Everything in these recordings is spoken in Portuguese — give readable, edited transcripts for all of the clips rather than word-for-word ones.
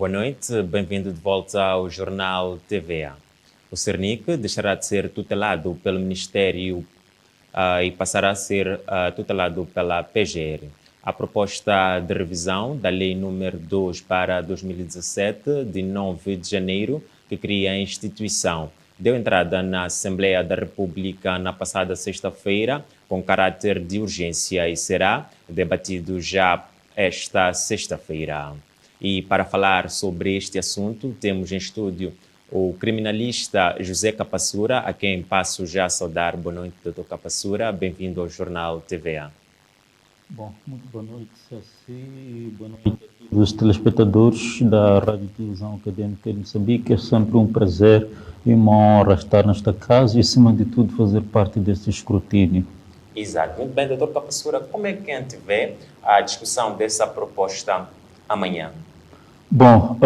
boa noite. Bem-vindo de volta ao Jornal TVA. O Cernic deixará de ser tutelado pelo Ministério e passará a ser tutelado pela PGR. A proposta de revisão da Lei número 2 para 2017, de 9 de janeiro, que cria a instituição, deu entrada na Assembleia da República na passada sexta-feira, com caráter de urgência, e será debatido já esta sexta-feira. E para falar sobre este assunto, temos em estúdio o criminalista José Capassura, a quem passo já a saudar. Boa noite, Dr. Capassura. Bem-vindo ao Jornal TVA. Bom, muito boa noite, Saci. Boa noite a todos os telespectadores da Rádio e Televisão Académica de Moçambique. É sempre um prazer e uma honra estar nesta casa e, acima de tudo, fazer parte deste escrutínio. Exato. Muito bem, Dr. Capassura. Como é que antevê a discussão dessa proposta amanhã? Bom,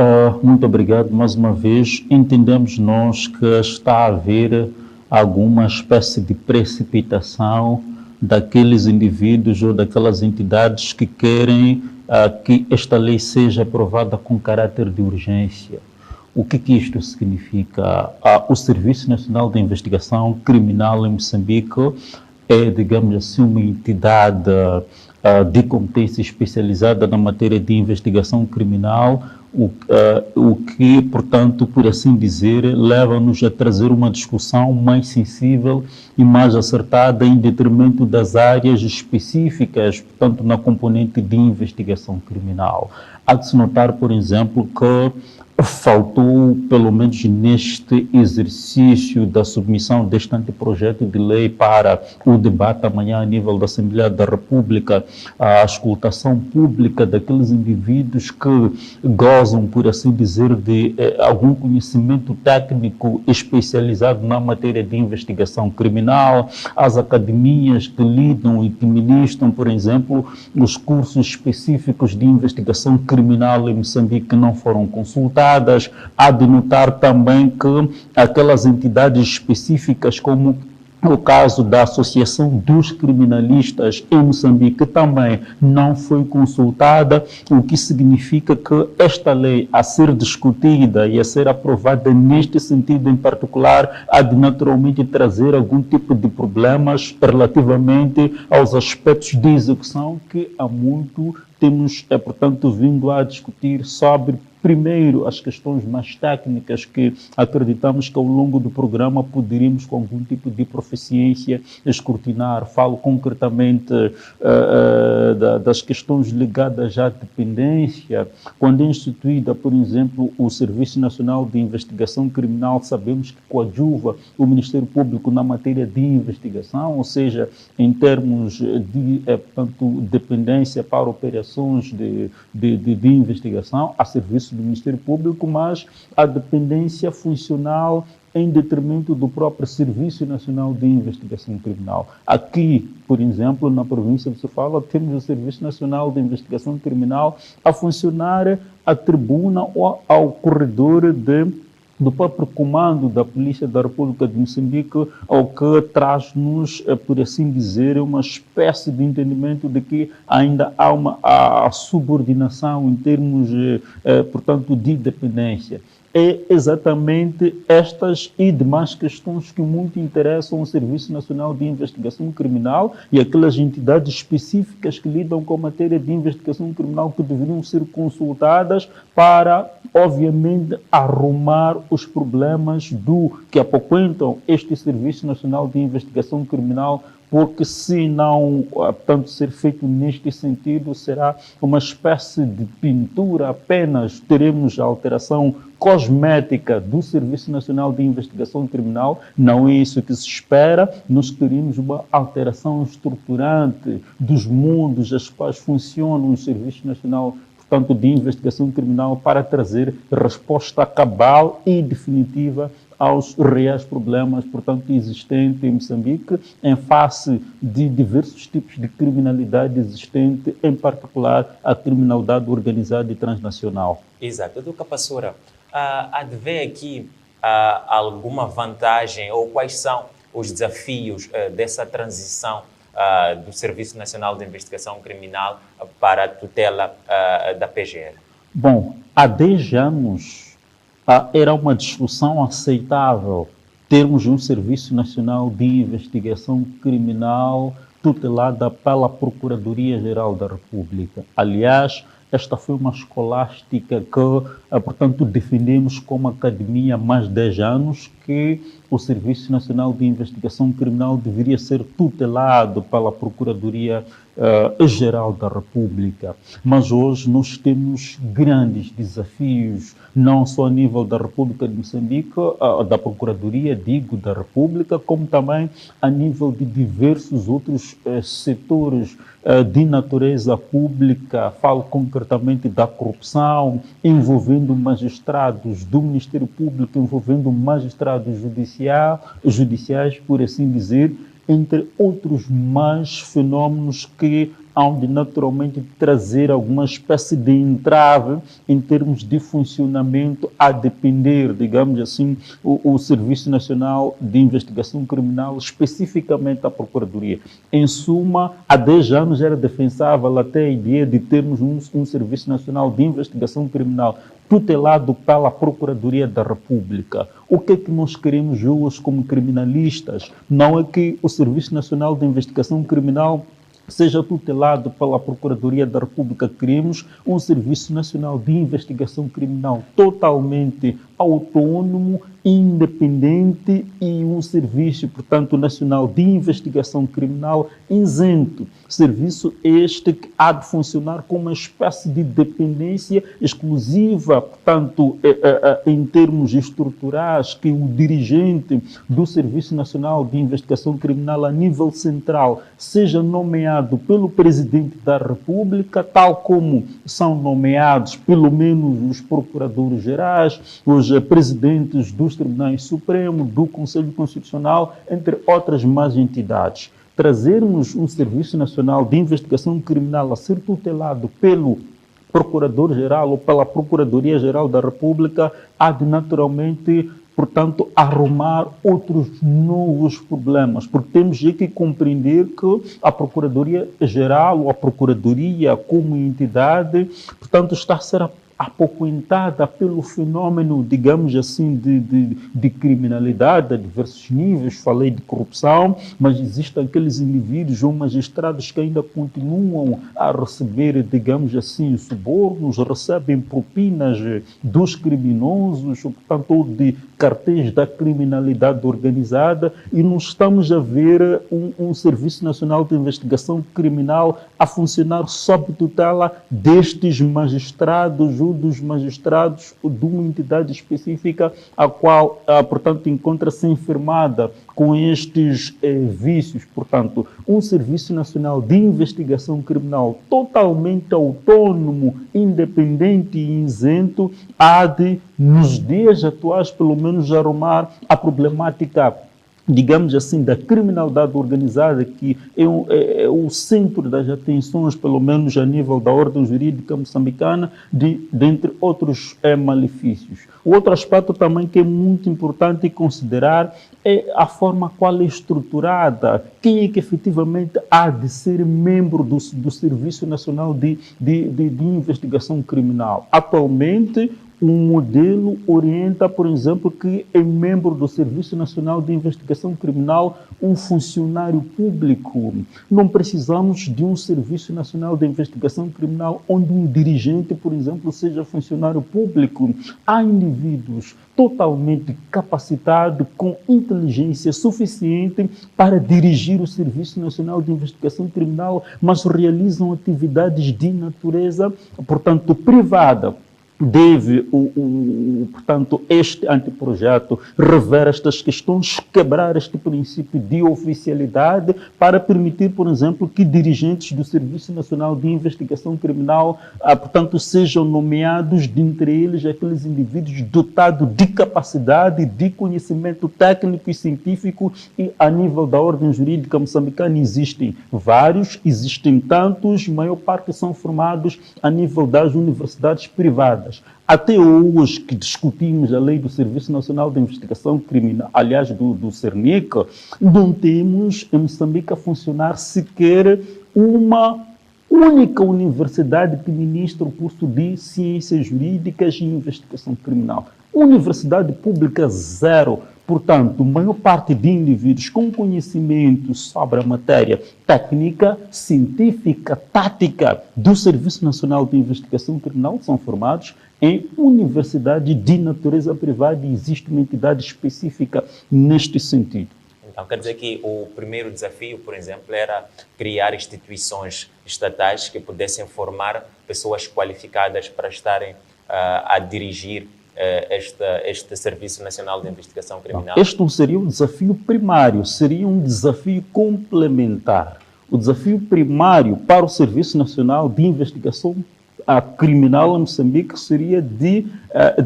muito obrigado mais uma vez. Entendemos nós que está a haver alguma espécie de precipitação daqueles indivíduos ou daquelas entidades que querem que esta lei seja aprovada com caráter de urgência. O que isto significa? O Serviço Nacional de Investigação Criminal em Moçambique é, digamos assim, uma entidade de competência especializada na matéria de investigação criminal, o que, portanto, por assim dizer, leva-nos a trazer uma discussão mais sensível e mais acertada em detrimento das áreas específicas, portanto, na componente de investigação criminal. Há de se notar, por exemplo, que faltou, pelo menos neste exercício da submissão deste anteprojeto de lei para o debate amanhã a nível da Assembleia da República, a escutação pública daqueles indivíduos que gozam, por assim dizer, de algum conhecimento técnico especializado na matéria de investigação criminal, as academias que lidam e que ministram, por exemplo, os cursos específicos de investigação criminal em Moçambique que não foram consultados. Há de notar também que aquelas entidades específicas, como o caso da Associação dos Criminalistas em Moçambique, também não foi consultada, o que significa que esta lei, a ser discutida e a ser aprovada neste sentido em particular, há de naturalmente trazer algum tipo de problemas relativamente aos aspectos de execução que há muito temos, portanto, vindo a discutir sobre, primeiro, as questões mais técnicas que acreditamos que ao longo do programa poderíamos, com algum tipo de proficiência, escrutinar. Falo concretamente das questões ligadas à dependência. Quando é instituída, por exemplo, o Serviço Nacional de Investigação Criminal, sabemos que coadjuva o Ministério Público na matéria de investigação, ou seja, em termos de, portanto, dependência para operações de investigação, a serviço do Ministério Público, mas a dependência funcional em detrimento do próprio Serviço Nacional de Investigação Criminal. Aqui, por exemplo, na província de Sofala, temos o Serviço Nacional de Investigação Criminal a funcionar à tribuna ou ao corredor do próprio comando da Polícia da República de Moçambique, ao que traz-nos, por assim dizer, uma espécie de entendimento de que ainda há uma subordinação em termos, portanto, de dependência. É exatamente estas e demais questões que muito interessam o Serviço Nacional de Investigação Criminal e aquelas entidades específicas que lidam com a matéria de investigação criminal que deveriam ser consultadas para, obviamente, arrumar os problemas que apoquentam este Serviço Nacional de Investigação Criminal, porque se não, portanto, ser feito neste sentido, será uma espécie de pintura apenas, teremos a alteração cosmética do Serviço Nacional de Investigação Criminal, não é isso que se espera, nós queremos uma alteração estruturante dos mundos aos quais funciona o Serviço Nacional, portanto, de Investigação Criminal, para trazer resposta cabal e definitiva aos reais problemas, portanto, existentes em Moçambique, em face de diversos tipos de criminalidade existente, em particular a criminalidade organizada e transnacional. Exato. Doutor Capassura, há de ver aqui alguma vantagem ou quais são os desafios dessa transição do Serviço Nacional de Investigação Criminal para a tutela da PGR? Bom, há 10 anos era uma discussão aceitável termos um Serviço Nacional de Investigação Criminal tutelada pela Procuradoria-Geral da República. Aliás, esta foi uma escolástica que, portanto, defendemos como academia há mais de 10 anos, que o Serviço Nacional de Investigação Criminal deveria ser tutelado pela Procuradoria-Geral da República. Mas hoje nós temos grandes desafios, não só a nível da República de Moçambique, da Procuradoria, digo, da República, como também a nível de diversos outros setores de natureza pública. Falo concretamente da corrupção, envolvendo magistrados do Ministério Público, envolvendo magistrados judiciais, por assim dizer, entre outros mais fenómenos que hão de naturalmente trazer alguma espécie de entrave em termos de funcionamento, a depender, digamos assim, o Serviço Nacional de Investigação Criminal, especificamente a Procuradoria. Em suma, há 10 anos era defensável até a ideia de termos um Serviço Nacional de Investigação Criminal tutelado pela Procuradoria da República. O que é que nós queremos hoje como criminalistas? Não é que o Serviço Nacional de Investigação Criminal seja tutelado pela Procuradoria da República. Queremos um Serviço Nacional de Investigação Criminal totalmente autônomo, independente e um serviço, portanto, nacional de investigação criminal isento. Serviço este que há de funcionar com uma espécie de dependência exclusiva, portanto, em termos estruturais, que o dirigente do Serviço Nacional de Investigação Criminal a nível central seja nomeado pelo Presidente da República, tal como são nomeados pelo menos os procuradores gerais, os presidentes dos Tribunais Supremos, do Conselho Constitucional, entre outras mais entidades. Trazermos um Serviço Nacional de Investigação Criminal a ser tutelado pelo Procurador-Geral ou pela Procuradoria-Geral da República há de naturalmente, portanto, arrumar outros novos problemas, porque temos que compreender que a Procuradoria-Geral ou a Procuradoria como entidade, portanto, está a ser apoquentada pelo fenômeno, digamos assim, de criminalidade a diversos níveis. Falei de corrupção, mas existem aqueles indivíduos ou magistrados que ainda continuam a receber, digamos assim, subornos, recebem propinas dos criminosos, portanto, de cartéis da criminalidade organizada, e nós estamos a ver um Serviço Nacional de Investigação Criminal a funcionar sob tutela destes magistrados ou dos magistrados de uma entidade específica a qual, portanto, encontra-se enfermada com estes vícios. Portanto, um Serviço Nacional de Investigação Criminal totalmente autônomo, independente e isento há de, nos dias atuais, pelo menos, arrumar a problemática, digamos assim, da criminalidade organizada, que é o centro das atenções, pelo menos a nível da ordem jurídica moçambicana, dentre outros malefícios. O outro aspecto também que é muito importante considerar é a forma qual é estruturada, quem é que efetivamente há de ser membro do Serviço Nacional de Investigação Criminal. Atualmente, um modelo orienta, por exemplo, que é membro do Serviço Nacional de Investigação Criminal um funcionário público. Não precisamos de um Serviço Nacional de Investigação Criminal onde um dirigente, por exemplo, seja funcionário público. Há indivíduos totalmente capacitados, com inteligência suficiente para dirigir o Serviço Nacional de Investigação Criminal, mas realizam atividades de natureza, portanto, privada. Deve, portanto, este anteprojeto rever estas questões, quebrar este princípio de oficialidade para permitir, por exemplo, que dirigentes do Serviço Nacional de Investigação Criminal, portanto, sejam nomeados, dentre eles, aqueles indivíduos dotados de capacidade, de conhecimento técnico e científico, e a nível da ordem jurídica moçambicana existem vários, existem tantos, a maior parte são formados a nível das universidades privadas. Até hoje que discutimos a lei do Serviço Nacional de Investigação Criminal, aliás, do CERNIC, não temos em Moçambique a funcionar sequer uma única universidade que ministra o curso de Ciências Jurídicas e Investigação Criminal. Universidade pública zero. Portanto, a maior parte de indivíduos com conhecimento sobre a matéria técnica, científica, tática do Serviço Nacional de Investigação Criminal são formados em universidade de natureza privada e existe uma entidade específica neste sentido. Então, quer dizer que o primeiro desafio, por exemplo, era criar instituições estatais que pudessem formar pessoas qualificadas para estarem a dirigir este Serviço Nacional de Investigação Criminal? Este não seria o desafio primário, seria um desafio complementar. O desafio primário para o Serviço Nacional de Investigação Criminal em Moçambique seria de,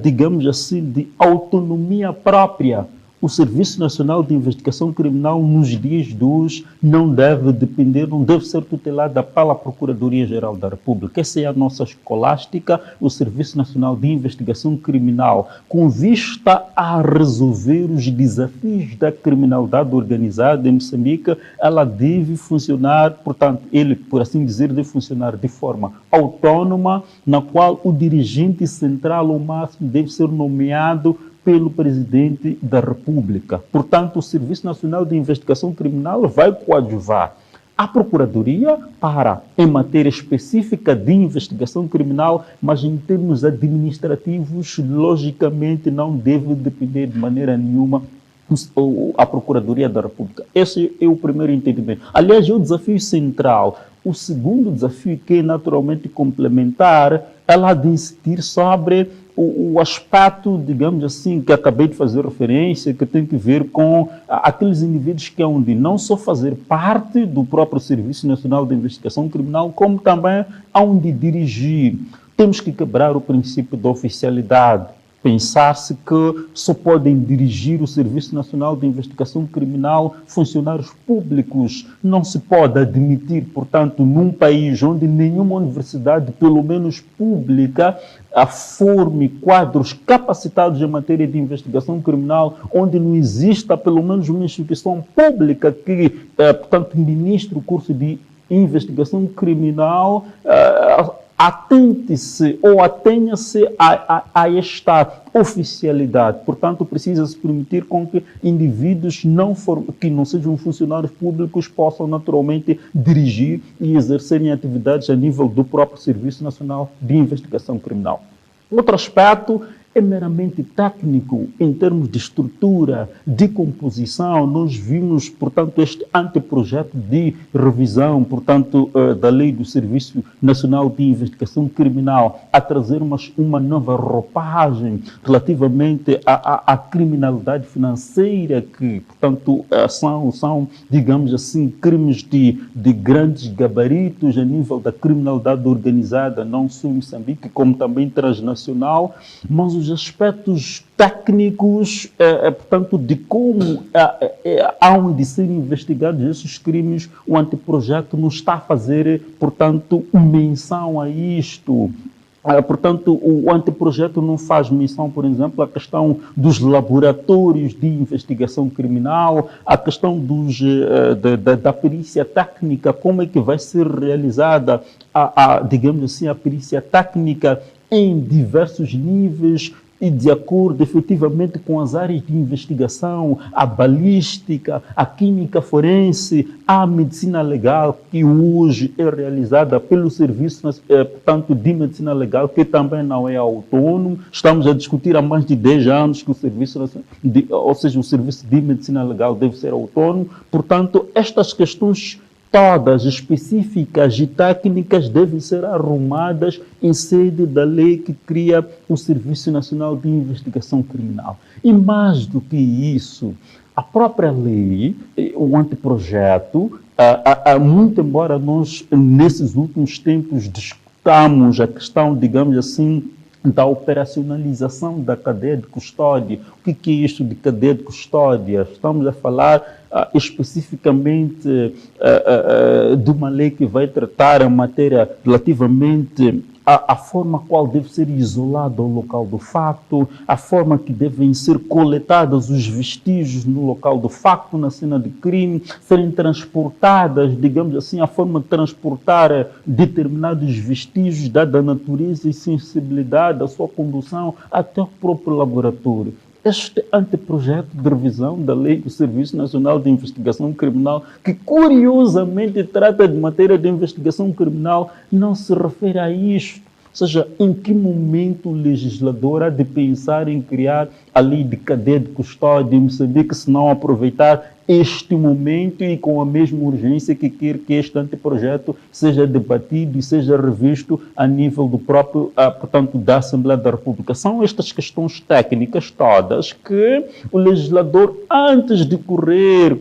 digamos assim, de autonomia própria. O Serviço Nacional de Investigação Criminal, nos dias de hoje, não deve depender, não deve ser tutelada pela Procuradoria-Geral da República. Essa é a nossa escolástica, o Serviço Nacional de Investigação Criminal, com vista a resolver os desafios da criminalidade organizada em Moçambique, ela deve funcionar, portanto, ele, por assim dizer, deve funcionar de forma autônoma, na qual o dirigente central, ao máximo, deve ser nomeado pelo Presidente da República. Portanto, o Serviço Nacional de Investigação Criminal vai coadjuvar a Procuradoria para, em matéria específica de investigação criminal, mas em termos administrativos, logicamente, não deve depender de maneira nenhuma a Procuradoria da República. Esse é o primeiro entendimento. Aliás, é o desafio central. O segundo desafio, que é naturalmente complementar, ela de incidir sobre o aspecto, digamos assim, que acabei de fazer referência, que tem que ver com aqueles indivíduos que hão de não só fazer parte do próprio Serviço Nacional de Investigação Criminal, como também hão de dirigir. Temos que quebrar o princípio da oficialidade. Pensar-se que só podem dirigir o Serviço Nacional de Investigação Criminal funcionários públicos. Não se pode admitir, portanto, num país onde nenhuma universidade, pelo menos pública, forme quadros capacitados em matéria de investigação criminal, onde não exista pelo menos uma instituição pública que, portanto, ministre o curso de investigação criminal, atente-se ou atenha-se a esta oficialidade. Portanto, precisa-se permitir com que indivíduos que não sejam funcionários públicos possam naturalmente dirigir e exercerem atividades a nível do próprio Serviço Nacional de Investigação Criminal. Outro aspecto é meramente técnico, em termos de estrutura, de composição. Nós vimos, portanto, este anteprojeto de revisão, portanto, da Lei do Serviço Nacional de Investigação Criminal, a trazer uma nova roupagem relativamente à criminalidade financeira, que, portanto, são, digamos assim, crimes de grandes gabaritos a nível da criminalidade organizada, não só em Moçambique, como também transnacional, mas os aspectos técnicos, portanto, de como hão de ser investigados esses crimes, o anteprojeto não está a fazer, portanto, menção a isto. Portanto, o anteprojeto não faz menção, por exemplo, à questão dos laboratórios de investigação criminal, à questão da perícia técnica, como é que vai ser realizada, digamos assim, a perícia técnica em diversos níveis e de acordo efetivamente com as áreas de investigação, a balística, a química forense, a medicina legal, que hoje é realizada pelo Serviço, portanto, de Medicina Legal, que também não é autônomo. Estamos a discutir há mais de 10 anos que o Serviço de Medicina Legal deve ser autônomo. Portanto, estas questões todas específicas e técnicas devem ser arrumadas em sede da lei que cria o Serviço Nacional de Investigação Criminal. E mais do que isso, a própria lei, o anteprojeto, muito embora nós, nesses últimos tempos, discutamos a questão, digamos assim, da operacionalização da cadeia de custódia. O que é isto de cadeia de custódia? Estamos a falar especificamente de uma lei que vai tratar a matéria relativamente a forma qual deve ser isolado o local do facto, a forma que devem ser coletados os vestígios no local do facto, na cena de crime, serem transportadas, digamos assim, a forma de transportar determinados vestígios, dada a natureza e sensibilidade da sua condução até o próprio laboratório. Este anteprojeto de revisão da Lei do Serviço Nacional de Investigação Criminal, que curiosamente trata de matéria de investigação criminal, não se refere a isto. Ou seja, em que momento o legislador há de pensar em criar a lei de cadeia de custódia em Moçambique, se não aproveitar este momento e com a mesma urgência que quer que este anteprojeto seja debatido e seja revisto a nível do próprio, portanto, da Assembleia da República. São estas questões técnicas todas que o legislador, antes de correr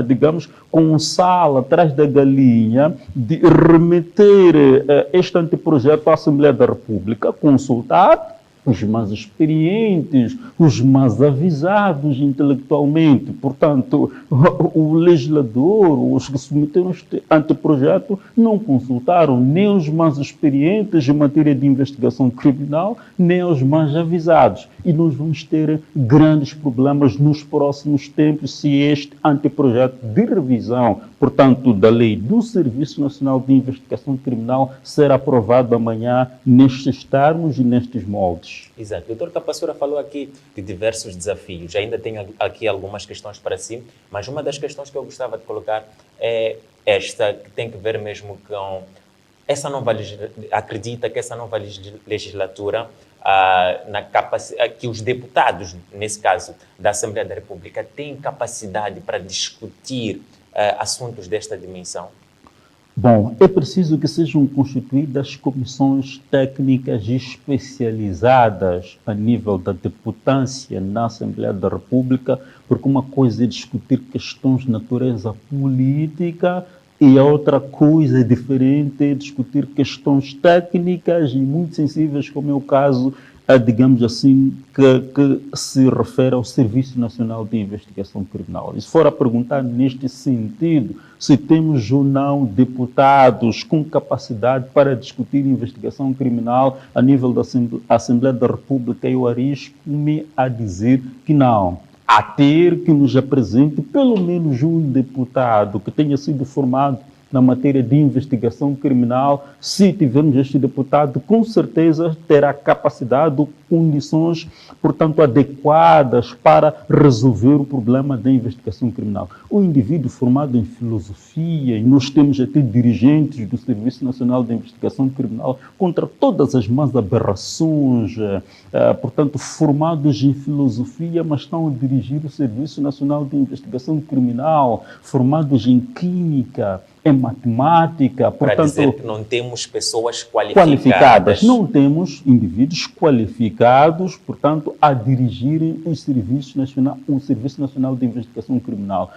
digamos, com um sal atrás da galinha, de remeter este anteprojeto à Assembleia da República, consultar os mais experientes, os mais avisados intelectualmente. Portanto, o legislador, os que submeteram este anteprojeto, não consultaram nem os mais experientes em matéria de investigação criminal, nem os mais avisados. E nós vamos ter grandes problemas nos próximos tempos se este anteprojeto de revisão, portanto, da Lei do Serviço Nacional de Investigação Criminal ser aprovado amanhã nestes termos e nestes moldes. Exato. O doutor Capassura falou aqui de diversos desafios. Ainda tenho aqui algumas questões para si, mas uma das questões que eu gostava de colocar é esta, que tem que ver mesmo com essa nova acredita que essa nova legislatura, que os deputados, nesse caso, da Assembleia da República, têm capacidade para discutir assuntos desta dimensão? Bom, é preciso que sejam constituídas comissões técnicas especializadas a nível da deputância na Assembleia da República, porque uma coisa é discutir questões de natureza política e a outra coisa diferente é discutir questões técnicas e muito sensíveis, como é o caso, digamos assim, que se refere ao Serviço Nacional de Investigação Criminal. E se for a perguntar neste sentido, se temos ou não deputados com capacidade para discutir investigação criminal a nível da Assembleia da República, eu arrisco-me a dizer que não. A ter que nos apresente pelo menos um deputado que tenha sido formado na matéria de investigação criminal. Se tivermos este deputado, com certeza terá capacidade ou condições, portanto, adequadas para resolver o problema da investigação criminal. O indivíduo formado em filosofia, e nós temos até dirigentes do Serviço Nacional de Investigação Criminal contra todas as más aberrações, portanto, formados em filosofia, mas estão a dirigir o Serviço Nacional de Investigação Criminal, formados em química, em matemática, portanto... Para dizer que não temos pessoas qualificadas. Não temos indivíduos qualificados, portanto, a dirigirem o Serviço Nacional de Investigação Criminal.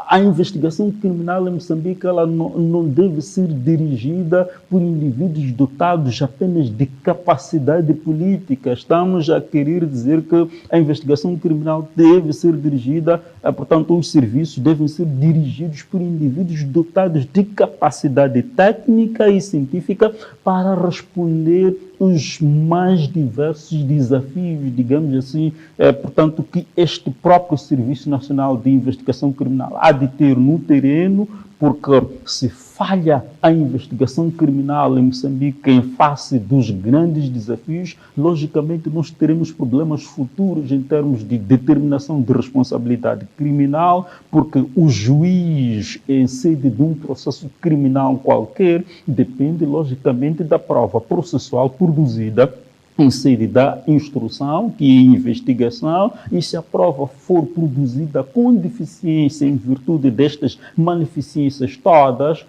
A investigação criminal em Moçambique, ela não deve ser dirigida por indivíduos dotados apenas de capacidade política. Estamos a querer dizer que a investigação criminal deve ser dirigida, portanto, os serviços devem ser dirigidos por indivíduos dotados de capacidade técnica e científica para responder os mais diversos desafios, digamos assim, portanto, que este próprio Serviço Nacional de Investigação Criminal há de ter no terreno, porque se falha a investigação criminal em Moçambique em face dos grandes desafios, logicamente nós teremos problemas futuros em termos de determinação de responsabilidade criminal, porque o juiz, em sede de um processo criminal qualquer, depende logicamente da prova processual produzida em sede da instrução, que é investigação, e se a prova for produzida com deficiência em virtude destas maleficências todas,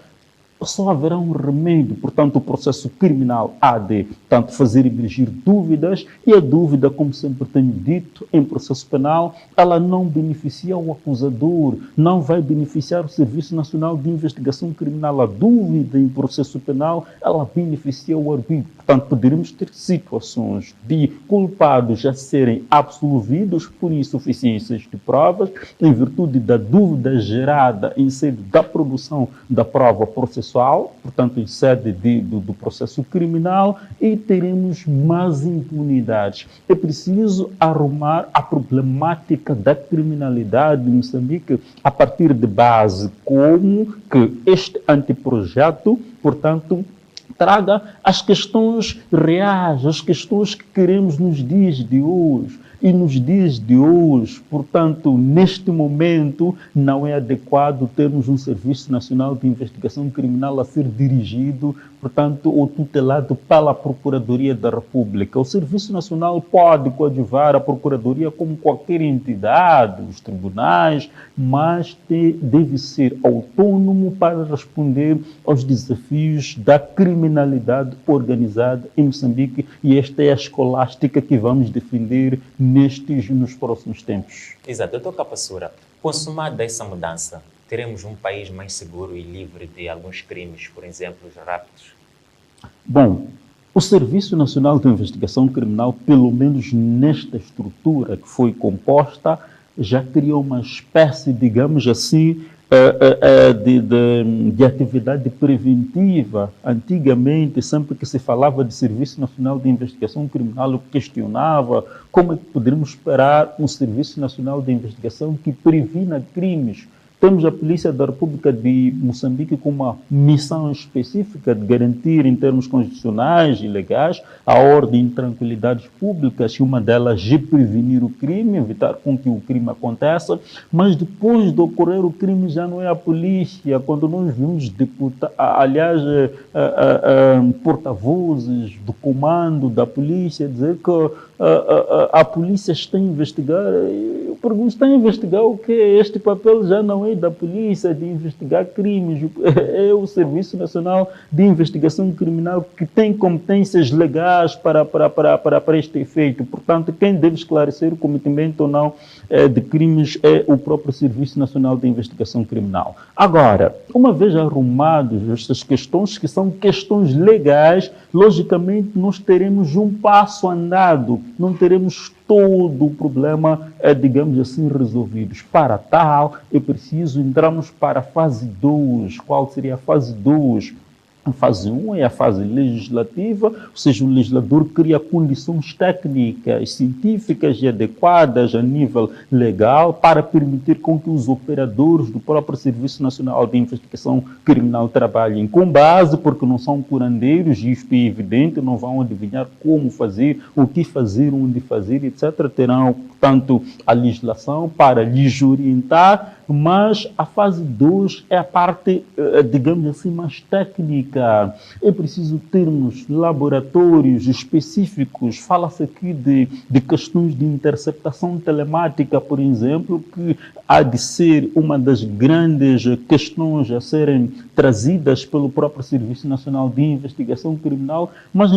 só haverá um remédio. Portanto, o processo criminal há de, tanto fazer emergir dúvidas, e a dúvida, como sempre tenho dito, em processo penal, ela não beneficia o acusador, não vai beneficiar o Serviço Nacional de Investigação Criminal. A dúvida em processo penal, ela beneficia o arbítrio. Portanto, poderemos ter situações de culpados a serem absolvidos por insuficiências de provas, em virtude da dúvida gerada em sede da produção da prova processual, processual, portanto, em sede do processo criminal, e teremos mais impunidades. É preciso arrumar a problemática da criminalidade em Moçambique a partir de base, como que este anteprojeto, portanto, traga as questões reais, as questões que queremos nos dias de hoje. E nos dias de hoje, portanto, neste momento, não é adequado termos um Serviço Nacional de Investigação Criminal a ser dirigido, portanto, ou tutelado pela Procuradoria da República. O Serviço Nacional pode coadjuvar a Procuradoria como qualquer entidade, os tribunais, mas deve ser autônomo para responder aos desafios da criminalidade organizada em Moçambique, e esta é a escolástica que vamos defender nos próximos tempos. Exato, doutor Capassura, consumada essa mudança, teremos um país mais seguro e livre de alguns crimes, por exemplo, os raptos? Bom, o Serviço Nacional de Investigação Criminal, pelo menos nesta estrutura que foi composta, já criou uma espécie, digamos assim, de atividade preventiva. Antigamente, sempre que se falava de Serviço Nacional de Investigação Criminal, eu questionava como é que poderíamos esperar um Serviço Nacional de Investigação que previna crimes. Temos a Polícia da República de Moçambique com uma missão específica de garantir, em termos constitucionais e legais, a ordem e tranquilidades públicas, e uma delas é prevenir o crime, evitar com que o crime aconteça, mas depois de ocorrer o crime já não é a polícia. Quando nós vimos porta-vozes do comando da polícia dizer que a polícia está a investigar, eu pergunto, está a investigar o quê? Este papel já não é da polícia de investigar crimes, é o Serviço Nacional de Investigação Criminal que tem competências legais para este efeito. Portanto, quem deve esclarecer o cometimento ou não de crimes é o próprio Serviço Nacional de Investigação Criminal. Agora, uma vez arrumadas estas questões, que são questões legais, logicamente nós teremos um passo andado, não teremos todo o problema, digamos assim, resolvidos. Para tal, é preciso entrarmos para a fase 2. Qual seria a fase 2? A fase 1 é a fase legislativa, ou seja, o legislador cria condições técnicas, científicas e adequadas a nível legal para permitir com que os operadores do próprio Serviço Nacional de Investigação Criminal trabalhem com base, porque não são curandeiros, e isto é evidente, não vão adivinhar como fazer, o que fazer, onde fazer, etc. Terão, portanto, a legislação para lhes orientar, mas a fase 2 é a parte, digamos assim, mais técnica. É preciso termos laboratórios específicos. Fala-se aqui de questões de interceptação telemática, por exemplo, que há de ser uma das grandes questões a serem trazidas pelo próprio Serviço Nacional de Investigação Criminal, mas a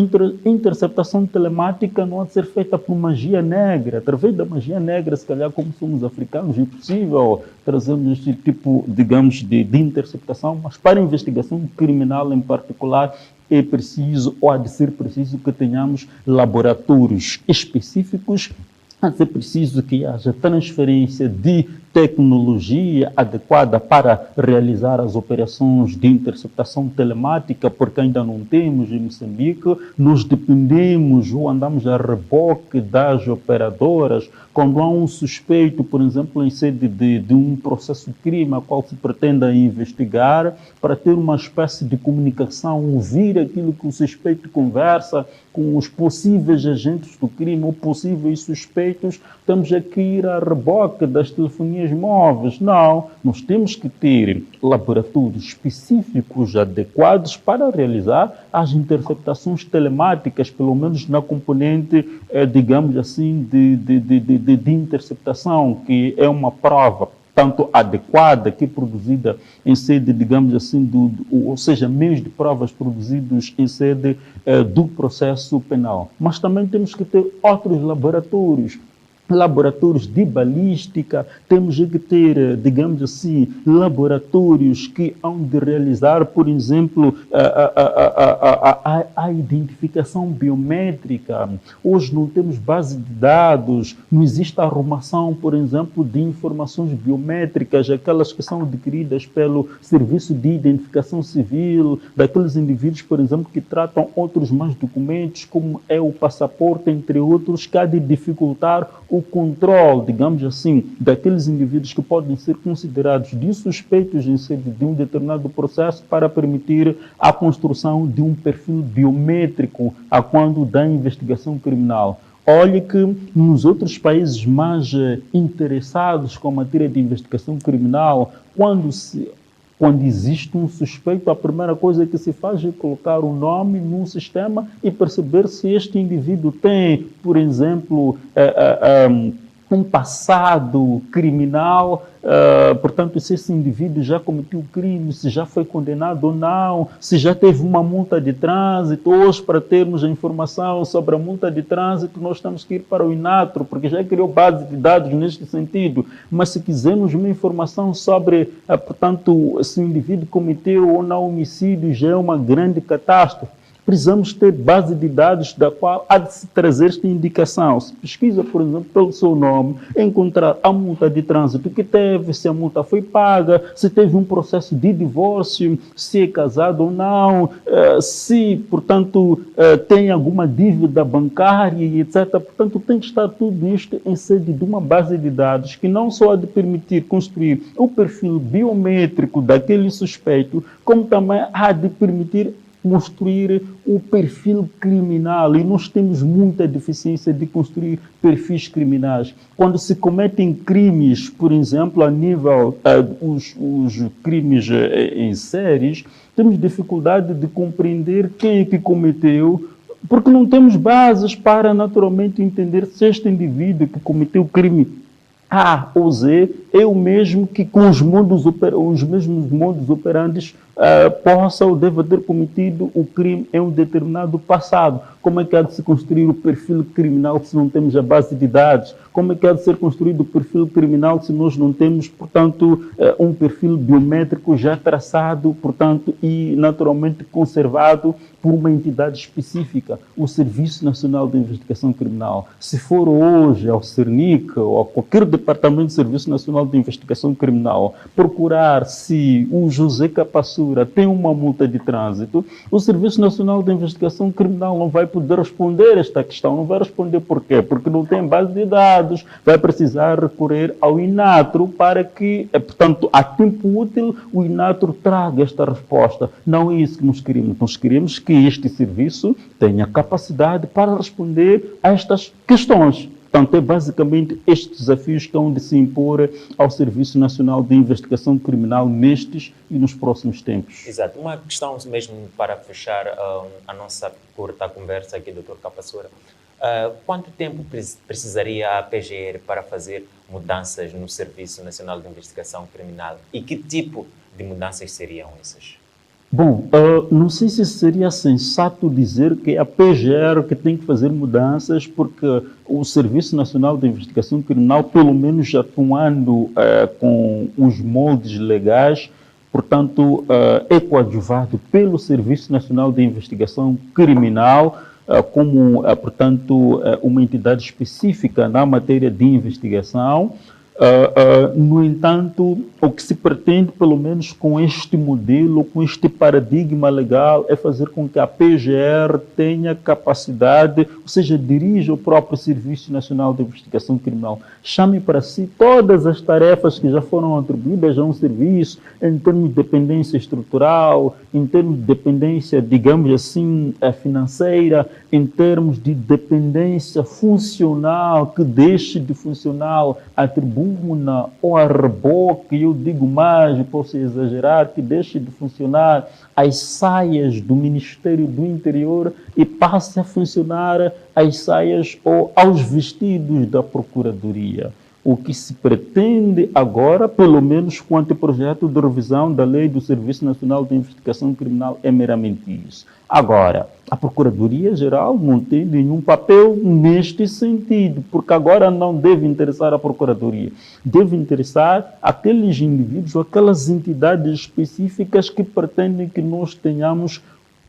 interceptação telemática não há de ser feita por magia negra. Através da magia negra, se calhar, como somos africanos, é possível trazermos este tipo, digamos, de interceptação, mas para a investigação criminal em particular, é preciso, ou há de ser preciso, que tenhamos laboratórios específicos. Há de ser preciso que haja transferência de tecnologia adequada para realizar as operações de interceptação telemática, porque ainda não temos em Moçambique. Nós dependemos ou andamos a reboque das operadoras. Quando há um suspeito, por exemplo, em sede de um processo de crime a qual se pretenda investigar, para ter uma espécie de comunicação, ouvir aquilo que o suspeito conversa com os possíveis agentes do crime ou possíveis suspeitos, temos que ir a reboque das telefonias móveis. Não, nós temos que ter laboratórios específicos adequados para realizar as interceptações telemáticas, pelo menos na componente, digamos assim, de interceptação, que é uma prova tanto adequada, que é produzida em sede, digamos assim, ou seja, meios de provas produzidos em sede do processo penal. Mas também temos que ter outros laboratórios. laboratórios de balística, temos que ter, digamos assim, laboratórios que hão de realizar, por exemplo, a identificação biométrica. Hoje não temos base de dados, não existe arrumação, por exemplo, de informações biométricas, aquelas que são adquiridas pelo Serviço de Identificação Civil, daqueles indivíduos, por exemplo, que tratam outros mais documentos, como é o passaporte, entre outros, que há de dificultar o controle, digamos assim, daqueles indivíduos que podem ser considerados de suspeitos em sede de um determinado processo para permitir a construção de um perfil biométrico a quando da investigação criminal. Olhe que nos outros países mais interessados com a matéria de investigação criminal, quando existe um suspeito, a primeira coisa que se faz é colocar o nome num sistema e perceber se este indivíduo tem, por exemplo, um passado criminal, portanto, se esse indivíduo já cometeu crime, se já foi condenado ou não, se já teve uma multa de trânsito. Hoje, para termos a informação sobre a multa de trânsito, nós temos que ir para o INATRO, porque já criou base de dados neste sentido. Mas se quisermos uma informação sobre, portanto, se o indivíduo cometeu ou não homicídio, já é uma grande catástrofe. Precisamos ter base de dados da qual há de se trazer esta indicação. Se pesquisa, por exemplo, pelo seu nome, encontrar a multa de trânsito que teve, se a multa foi paga, se teve um processo de divórcio, se é casado ou não, se, portanto, tem alguma dívida bancária, etc. Portanto, tem que estar tudo isto em sede de uma base de dados que não só há de permitir construir o perfil biométrico daquele suspeito, como também há de permitir construir o perfil criminal, e nós temos muita deficiência de construir perfis criminais. Quando se cometem crimes, por exemplo, a nível os crimes em séries, temos dificuldade de compreender quem é que cometeu, porque não temos bases para naturalmente entender se este indivíduo que cometeu o crime A ou Z é o mesmo que com os mesmos modus operandi possa ou deva ter cometido o crime em um determinado passado. Como é que há de se construir o perfil criminal se não temos a base de dados? Como é que há de ser construído o perfil criminal se nós não temos, portanto, um perfil biométrico já traçado, portanto, e naturalmente conservado por uma entidade específica, o Serviço Nacional de Investigação Criminal? Se for hoje ao CERNIC ou a qualquer departamento do Serviço Nacional de Investigação Criminal procurar se o José Capassura tem uma multa de trânsito, o Serviço Nacional de Investigação Criminal não vai poder responder esta questão. Não vai responder por quê? Porque não tem base de dados, vai precisar recorrer ao INATRO para que, portanto, a tempo útil, o INATRO traga esta resposta. Não é isso que nós queremos. Nós queremos que este serviço tenha capacidade para responder a estas questões. Portanto, é basicamente estes desafios que hão de se impor ao Serviço Nacional de Investigação Criminal nestes e nos próximos tempos. Exato. Uma questão mesmo para fechar a nossa curta conversa aqui, Dr. Capassura. Quanto tempo precisaria a PGR para fazer mudanças no Serviço Nacional de Investigação Criminal? E que tipo de mudanças seriam essas? Bom, não sei se seria sensato dizer que é a PGR que tem que fazer mudanças, porque o Serviço Nacional de Investigação Criminal, pelo menos já atuando com os moldes legais, portanto, é coadjuvado pelo Serviço Nacional de Investigação Criminal, como, portanto, uma entidade específica na matéria de investigação. No entanto, o que se pretende, pelo menos com este modelo, com este paradigma legal, é fazer com que a PGR tenha capacidade, ou seja, dirija o próprio Serviço Nacional de Investigação Criminal, chame para si todas as tarefas que já foram atribuídas a um serviço, em termos de dependência estrutural, em termos de dependência, digamos assim, financeira, em termos de dependência funcional, que deixe de funcionar a tribuna ou a reboque, eu digo mais, posso exagerar, que deixe de funcionar as saias do Ministério do Interior e passe a funcionar as saias ou aos vestidos da Procuradoria. O que se pretende agora, pelo menos com o anteprojeto de revisão da Lei do Serviço Nacional de Investigação Criminal, é meramente isso. Agora, a Procuradoria-Geral não tem nenhum papel neste sentido, porque agora não deve interessar a Procuradoria. Deve interessar aqueles indivíduos, aquelas entidades específicas que pretendem que nós tenhamos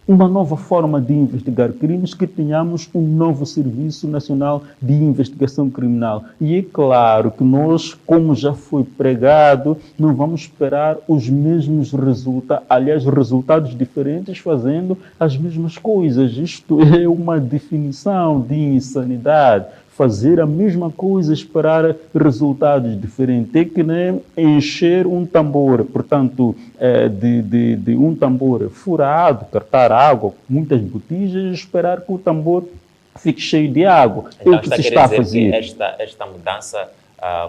uma nova forma de investigar crimes, que tenhamos um novo Serviço Nacional de Investigação Criminal. E é claro que nós, como já foi pregado, não vamos esperar os mesmos resultados, aliás, resultados diferentes fazendo as mesmas coisas. Isto é uma definição de insanidade. Fazer a mesma coisa, esperar resultados diferentes. É que nem encher um tambor, portanto, de um tambor furado, cartar água, muitas botijas, e esperar que o tambor fique cheio de água. Então, é o que se está a fazer. Que esta mudança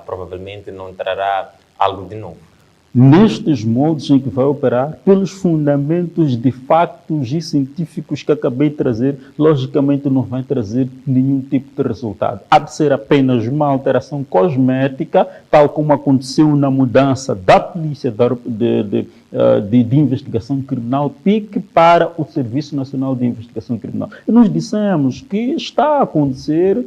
provavelmente não trará algo de novo. Nestes modos em que vai operar, pelos fundamentos de factos e científicos que acabei de trazer, logicamente não vai trazer nenhum tipo de resultado. Há de ser apenas uma alteração cosmética, tal como aconteceu na mudança da Polícia de Investigação Criminal, PIC, para o Serviço Nacional de Investigação Criminal. E nós dissemos que está a acontecer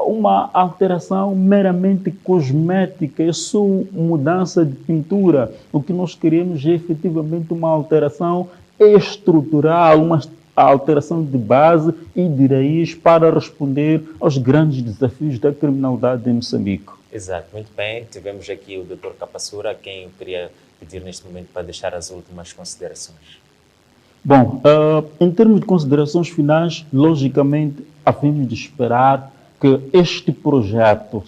uma alteração meramente cosmética, é só mudança de pintura. O que nós queremos é efetivamente uma alteração estrutural, uma alteração de base e de raiz para responder aos grandes desafios da criminalidade em Moçambique. Exato, muito bem. Tivemos aqui o Dr. Capassura, a quem eu queria pedir neste momento para deixar as últimas considerações. Bom, em termos de considerações finais, logicamente, havemos de esperar que este projeto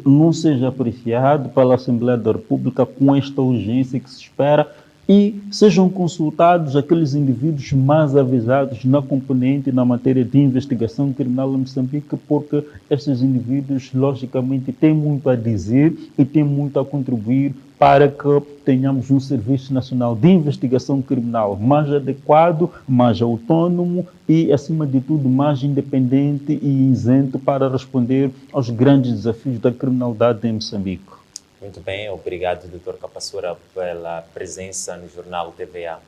não seja apreciado pela Assembleia da República com esta urgência que se espera e sejam consultados aqueles indivíduos mais avisados na componente na matéria de investigação criminal em Moçambique, porque esses indivíduos, logicamente, têm muito a dizer e têm muito a contribuir para que tenhamos um Serviço Nacional de Investigação Criminal mais adequado, mais autônomo e, acima de tudo, mais independente e isento para responder aos grandes desafios da criminalidade em Moçambique. Muito bem, obrigado, Dr. Capassura, pela presença no Jornal TVA.